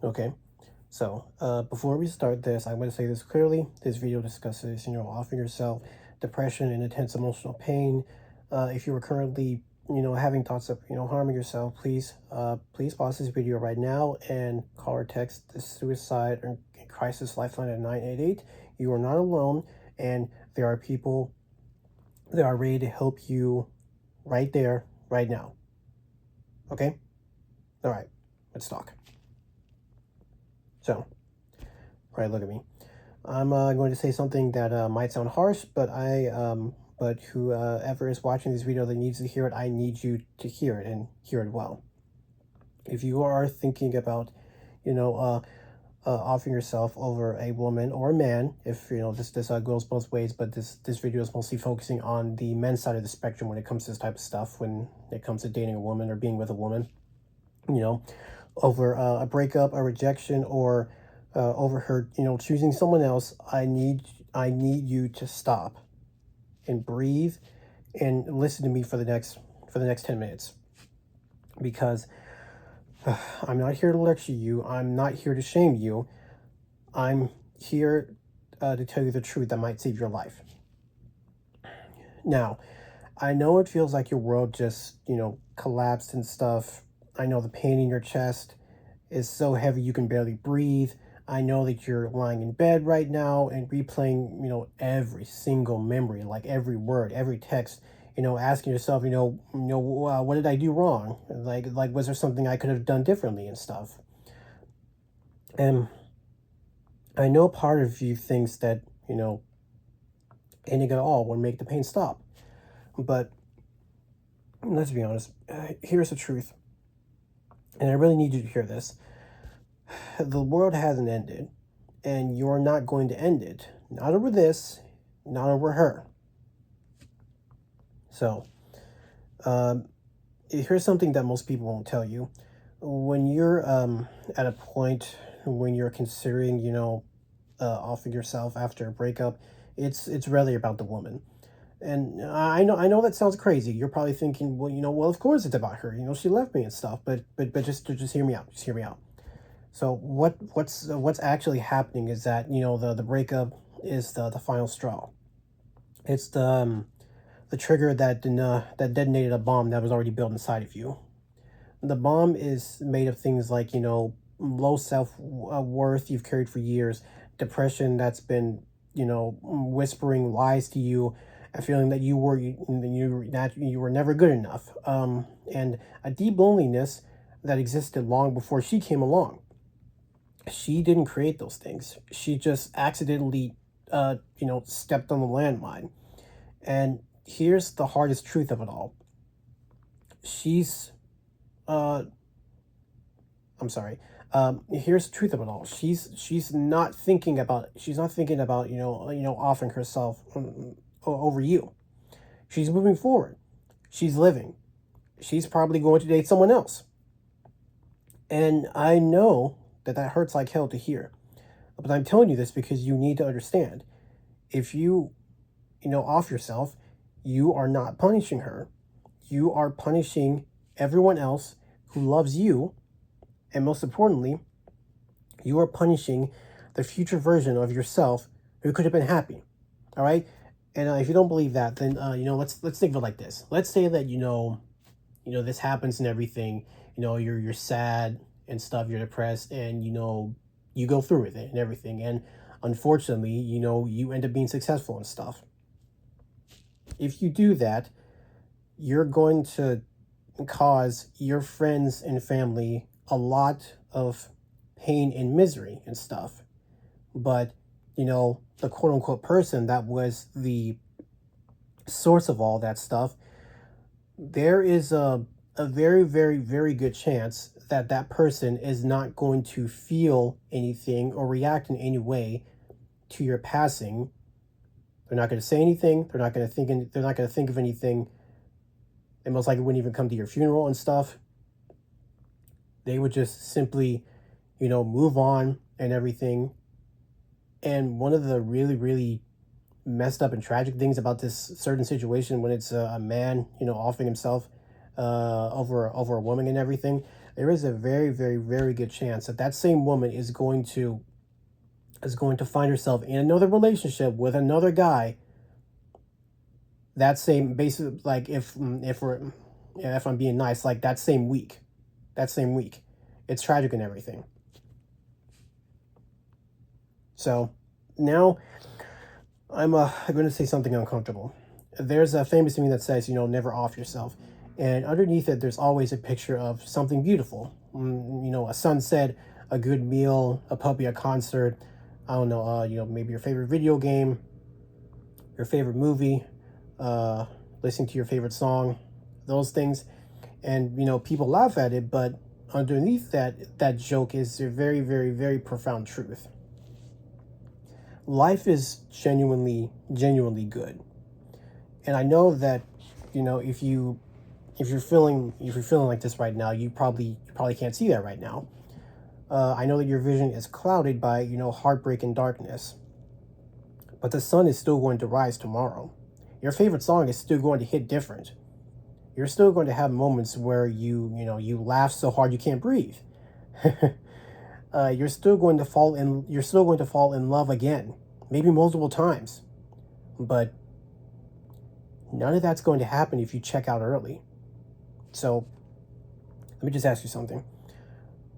Okay, so before we start this, I want to say this clearly. This video discusses, offering yourself depression and intense emotional pain. If you are currently, having thoughts of, harming yourself, please pause this video right now and call or text the suicide or crisis lifeline at 988. You are not alone, and there are people that are ready to help you right there, right now. Okay? All right, let's talk. So, all right, look at me. I'm going to say something that might sound harsh, but whoever is watching this video that needs to hear it, I need you to hear it and hear it well. If you are thinking about, you know, offering yourself over a woman or a man, if this goes both ways, but this video is mostly focusing on the men's side of the spectrum when it comes to this type of stuff. When it comes to dating a woman or being with a woman, you know, over a breakup, a rejection, or over her, choosing someone else, I need you to stop and breathe and listen to me for the next 10 minutes, because I'm not here to lecture you. I'm not here to shame you. I'm here to tell you the truth that might save your life. Now, I know it feels like your world just, collapsed and stuff. I know the pain in your chest is so heavy you can barely breathe. I know that you're lying in bed right now and replaying, every single memory, like every word, every text, asking yourself, what did I do wrong? Like, was there something I could have done differently and stuff? And I know part of you thinks that, ending it all would make the pain stop. But let's be honest, here's the truth. And I really need you to hear this. The world hasn't ended, and you're not going to end it. Not over this, not over her. So, here's something that most people won't tell you. When you're at a point when you're considering, offing yourself after a breakup, it's really about the woman. And I know that sounds crazy. You're probably thinking, well, of course it's about her. She left me and stuff. But just hear me out. Just hear me out. So what's actually happening is that the breakup is the final straw. It's the trigger that detonated a bomb that was already built inside of you. The bomb is made of things like low self worth you've carried for years, depression that's been whispering lies to you, a feeling that you were never good enough, and a deep loneliness that existed long before she came along. She didn't create those things. She just accidentally, stepped on the landmine. And here's the hardest truth of it all. She's, uh, I'm sorry. Here's the truth of it all. She's not thinking about, offering herself over you. She's moving forward. She's living. She's probably going to date someone else. And I know that hurts like hell to hear. But I'm telling you this because you need to understand. If you, off yourself, you are not punishing her. You are punishing everyone else who loves you. And most importantly, you are punishing the future version of yourself who could have been happy. All right. And if you don't believe that, then let's think of it like this. Let's say that this happens and everything. You're sad and stuff. You're depressed, and you go through with it and everything. And unfortunately, you end up being successful and stuff. If you do that, you're going to cause your friends and family a lot of pain and misery and stuff. But, the quote unquote person that was the source of all that stuff, there is a very, very, very good chance that that person is not going to feel anything or react in any way to your passing. They're not going to say anything. They're not going to think of anything. They most likely wouldn't even come to your funeral and stuff. They would just simply, move on and everything. And one of the really, really messed up and tragic things about this certain situation, when it's a man, offering himself over a woman and everything, there is a very, very, very good chance that that same woman is going to find herself in another relationship with another guy. That same basically, like, if we're, yeah, if I'm being nice, like that same week, it's tragic and everything. So now I'm going to say something uncomfortable. There's a famous meme that says, never off yourself. And underneath it, there's always a picture of something beautiful. A sunset, a good meal, a puppy, a concert. I don't know, maybe your favorite video game, your favorite movie, listening to your favorite song, those things. And, people laugh at it, but underneath that joke is a very, very, very profound truth. Life is genuinely, genuinely good. And I know that, if you're feeling like this right now, you probably can't see that right now. I know that your vision is clouded by, heartbreak and darkness, but the sun is still going to rise tomorrow. Your favorite song is still going to hit different. You're still going to have moments where you laugh so hard you can't breathe. You're still going to fall in love again, maybe multiple times, but none of that's going to happen if you check out early. So let me just ask you something.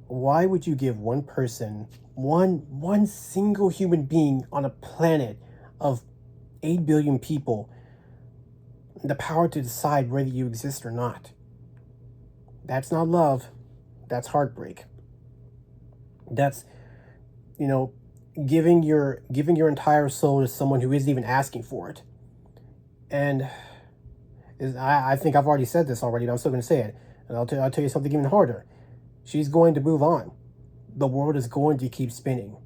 Why would you give one person, one single human being on a planet of 8 billion people, the power to decide whether you exist or not? That's not love. That's heartbreak. That's, you know, giving your entire soul to someone who isn't even asking for it. And I think I've already said this already, but I'm still going to say it. And I'll tell you something even harder. She's going to move on. The world is going to keep spinning.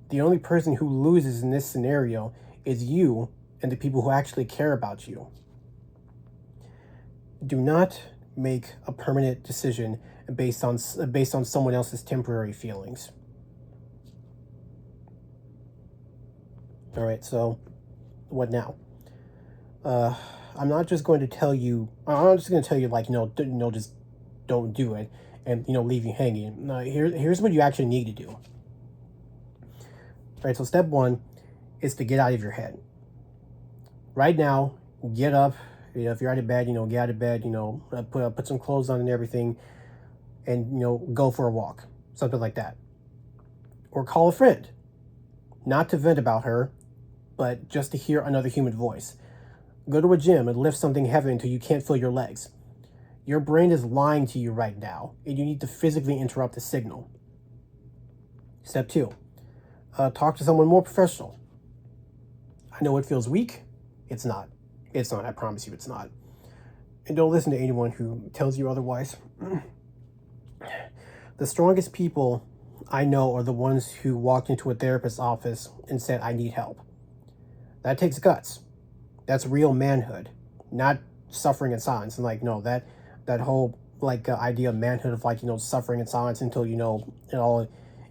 The only person who loses in this scenario is you and the people who actually care about you. Do not make a permanent decision based on someone else's temporary feelings. All right, so what now? I'm not just going to tell you. I'm not just going to tell you just don't do it and leave you hanging. No, here's what you actually need to do. All right, so step one is to get out of your head. Right now, get up. If you're out of bed, get out of bed. Put some clothes on and everything, and go for a walk, something like that. Or call a friend, not to vent about her, but just to hear another human voice. Go to a gym and lift something heavy until you can't feel your legs. Your brain is lying to you right now, and you need to physically interrupt the signal. Step two, talk to someone more professional. I know it feels weak. It's not. It's not. I promise you it's not. And don't listen to anyone who tells you otherwise. The strongest people I know are the ones who walked into a therapist's office and said, I need help. That takes guts. That's real manhood, not suffering in silence. And no, that whole idea of manhood of suffering in silence until it all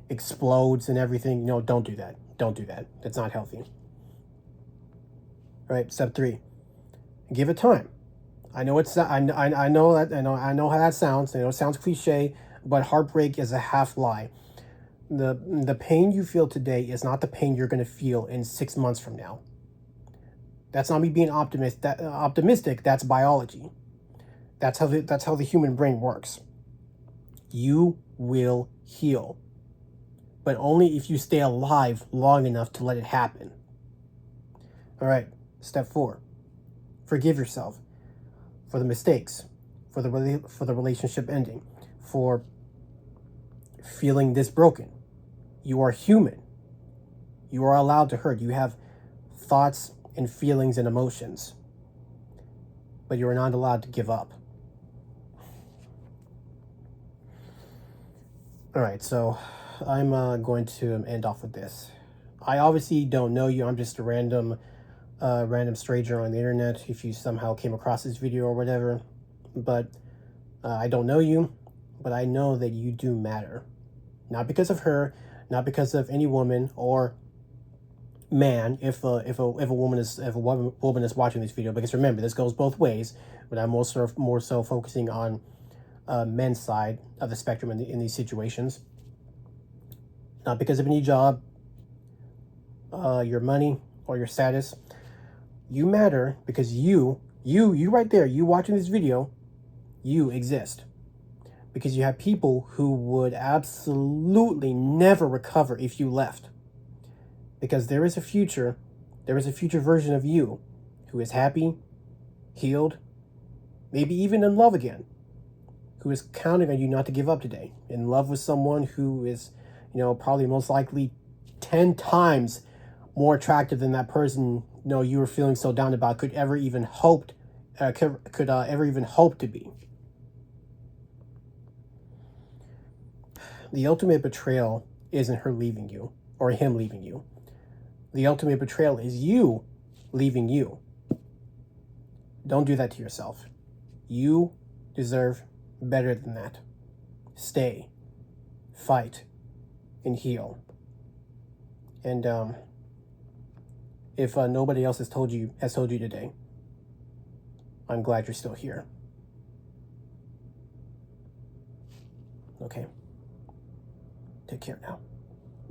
explodes and everything. Don't do that. Don't do that. It's not healthy. All right, step three, give it time. I know I know how that sounds. It sounds cliche, but heartbreak is a half lie. The pain you feel today is not the pain you're going to feel in 6 months from now. That's not me being optimistic. That's biology. That's how the human brain works. You will heal, but only if you stay alive long enough to let it happen. All right, step four, forgive yourself for the mistakes, for the relationship ending, for feeling this broken. You are human. You are allowed to hurt. You have thoughts and feelings and emotions, but you are not allowed to give up. All right, so I'm going to end off with this. I obviously don't know you. I'm just a random stranger on the internet. If you somehow came across this video or whatever, but I don't know you, but I know that you do matter. Not because of her, not because of any woman or man. If a woman is watching this video, because remember, this goes both ways. But I'm more so focusing on men's side of the spectrum in these situations. Not because of any job, your money, or your status. You matter because you right there, you watching this video, you exist. Because you have people who would absolutely never recover if you left. Because there is a future version of you who is happy, healed, maybe even in love again, who is counting on you not to give up today. In love with someone who is, probably most likely 10 times more attractive than that person, you were feeling so down about could ever even hope to be. The ultimate betrayal isn't her leaving you or him leaving you. The ultimate betrayal is you leaving you. Don't do that to yourself. You deserve better than that. Stay, fight, and heal. And if nobody else has told you today, I'm glad you're still here. Okay. Take care now.